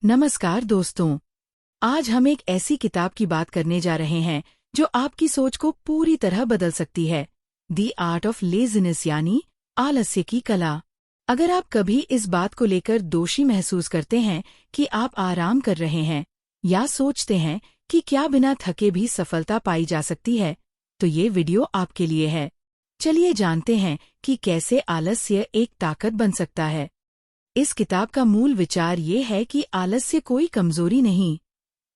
नमस्कार दोस्तों। आज हम एक ऐसी किताब की बात करने जा रहे हैं जो आपकी सोच को पूरी तरह बदल सकती है। द आर्ट ऑफ लेज़ीनेस यानी आलस्य की कला। अगर आप कभी इस बात को लेकर दोषी महसूस करते हैं कि आप आराम कर रहे हैं या सोचते हैं कि क्या बिना थके भी सफलता पाई जा सकती है, तो ये वीडियो आपके लिए है। चलिए जानते हैं कि कैसे आलस्य एक ताकत बन सकता है। इस किताब का मूल विचार ये है कि आलस्य कोई कमजोरी नहीं,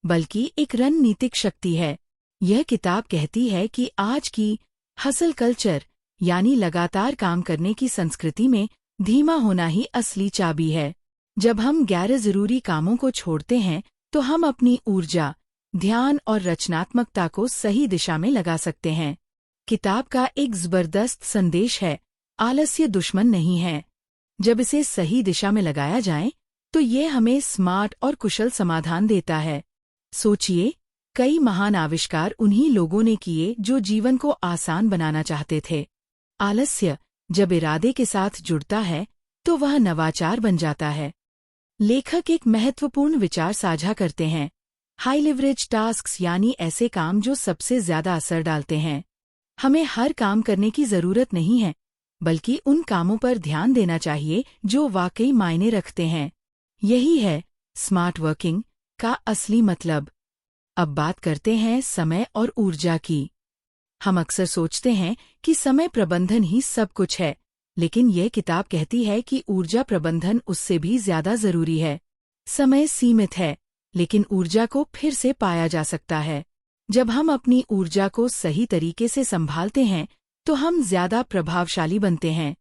बल्कि एक रणनीतिक शक्ति है। यह किताब कहती है कि आज की हसल कल्चर यानी लगातार काम करने की संस्कृति में धीमा होना ही असली चाबी है। जब हम गैर जरूरी कामों को छोड़ते हैं तो हम अपनी ऊर्जा, ध्यान और रचनात्मकता को सही दिशा में लगा सकते हैं। किताब का एक जबरदस्त संदेश है, आलस्य दुश्मन नहीं है। जब इसे सही दिशा में लगाया जाए तो ये हमें स्मार्ट और कुशल समाधान देता है। सोचिए, कई महान आविष्कार उन्हीं लोगों ने किए जो जीवन को आसान बनाना चाहते थे। आलस्य जब इरादे के साथ जुड़ता है तो वह नवाचार बन जाता है। लेखक एक महत्वपूर्ण विचार साझा करते हैं, हाई लिवरेज टास्क्स यानी ऐसे काम जो सबसे ज्यादा असर डालते हैं। हमें हर काम करने की जरूरत नहीं है, बल्कि उन कामों पर ध्यान देना चाहिए जो वाकई मायने रखते हैं। यही है स्मार्ट वर्किंग का असली मतलब। अब बात करते हैं समय और ऊर्जा की। हम अक्सर सोचते हैं कि समय प्रबंधन ही सब कुछ है, लेकिन यह किताब कहती है कि ऊर्जा प्रबंधन उससे भी ज्यादा जरूरी है। समय सीमित है, लेकिन ऊर्जा को फिर से पाया जा सकता है। जब हम अपनी ऊर्जा को सही तरीके से संभालते हैं तो हम ज्यादा प्रभावशाली बनते हैं।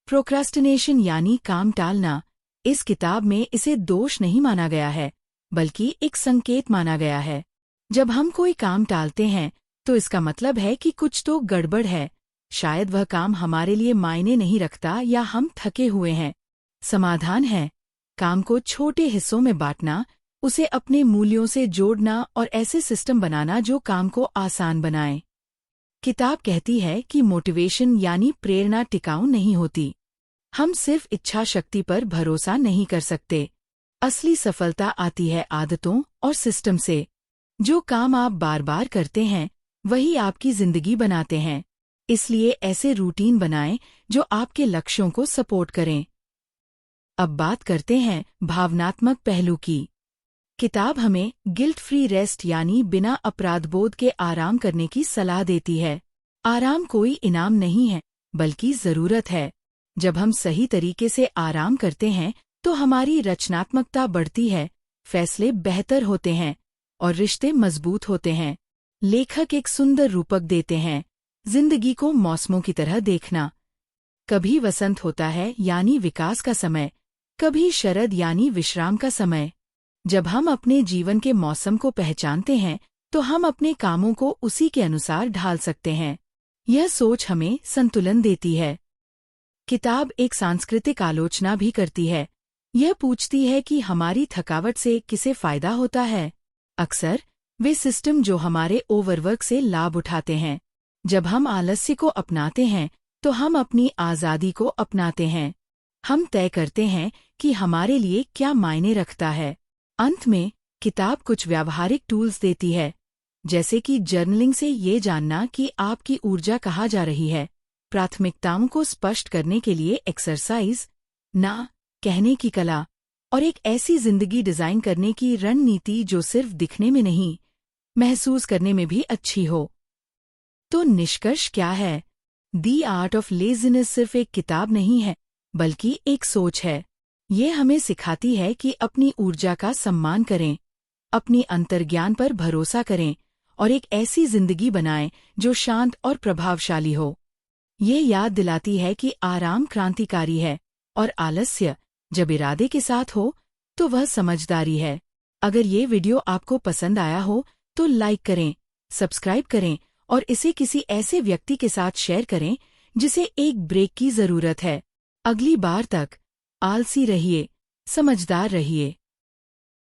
प्रोक्रास्टिनेशन यानी काम टालना, इस किताब में इसे दोष नहीं माना गया है, बल्कि एक संकेत माना गया है। जब हम कोई काम टालते हैं तो इसका मतलब है कि कुछ तो गड़बड़ है। शायद वह काम हमारे लिए मायने नहीं रखता या हम थके हुए हैं। समाधान है काम को छोटे हिस्सों में बांटना, उसे अपने मूल्यों से जोड़ना और ऐसे सिस्टम बनाना जो काम को आसान बनाए। किताब कहती है कि मोटिवेशन यानी प्रेरणा टिकाऊ नहीं होती। हम सिर्फ इच्छा शक्ति पर भरोसा नहीं कर सकते। असली सफलता आती है आदतों और सिस्टम से। जो काम आप बार बार करते हैं वही आपकी जिंदगी बनाते हैं। इसलिए ऐसे रूटीन बनाएं जो आपके लक्ष्यों को सपोर्ट करें। अब बात करते हैं भावनात्मक पहलू की। किताब हमें गिल्ट फ्री रेस्ट यानी बिना अपराधबोध के आराम करने की सलाह देती है। आराम कोई इनाम नहीं है, बल्कि जरूरत है। जब हम सही तरीके से आराम करते हैं तो हमारी रचनात्मकता बढ़ती है, फैसले बेहतर होते हैं और रिश्ते मजबूत होते हैं। लेखक एक सुंदर रूपक देते हैं, जिंदगी को मौसमों की तरह देखना। कभी वसंत होता है यानी विकास का समय, कभी शरद यानी विश्राम का समय। जब हम अपने जीवन के मौसम को पहचानते हैं तो हम अपने कामों को उसी के अनुसार ढाल सकते हैं। यह सोच हमें संतुलन देती है। किताब एक सांस्कृतिक आलोचना भी करती है। यह पूछती है कि हमारी थकावट से किसे फायदा होता है। अक्सर वे सिस्टम जो हमारे ओवरवर्क से लाभ उठाते हैं। जब हम आलस्य को अपनाते हैं तो हम अपनी आज़ादी को अपनाते हैं। हम तय करते हैं कि हमारे लिए क्या मायने रखता है। अंत में किताब कुछ व्यावहारिक टूल्स देती है, जैसे कि जर्नलिंग से ये जानना कि आपकी ऊर्जा कहाँ जा रही है, प्राथमिकताओं को स्पष्ट करने के लिए एक्सरसाइज, ना कहने की कला, और एक ऐसी जिंदगी डिजाइन करने की रणनीति जो सिर्फ दिखने में नहीं, महसूस करने में भी अच्छी हो। तो निष्कर्ष क्या है? द आर्ट ऑफ लेज़ीनेस सिर्फ एक किताब नहीं है, बल्कि एक सोच है। ये हमें सिखाती है कि अपनी ऊर्जा का सम्मान करें, अपनी अंतर्ज्ञान पर भरोसा करें और एक ऐसी जिंदगी बनाएं जो शांत और प्रभावशाली हो। ये याद दिलाती है कि आराम क्रांतिकारी है और आलस्य जब इरादे के साथ हो तो वह समझदारी है। अगर ये वीडियो आपको पसंद आया हो तो लाइक करें, सब्सक्राइब करें और इसे किसी ऐसे व्यक्ति के साथ शेयर करें जिसे एक ब्रेक की जरूरत है। अगली बार तक आलसी रहिए, समझदार रहिए।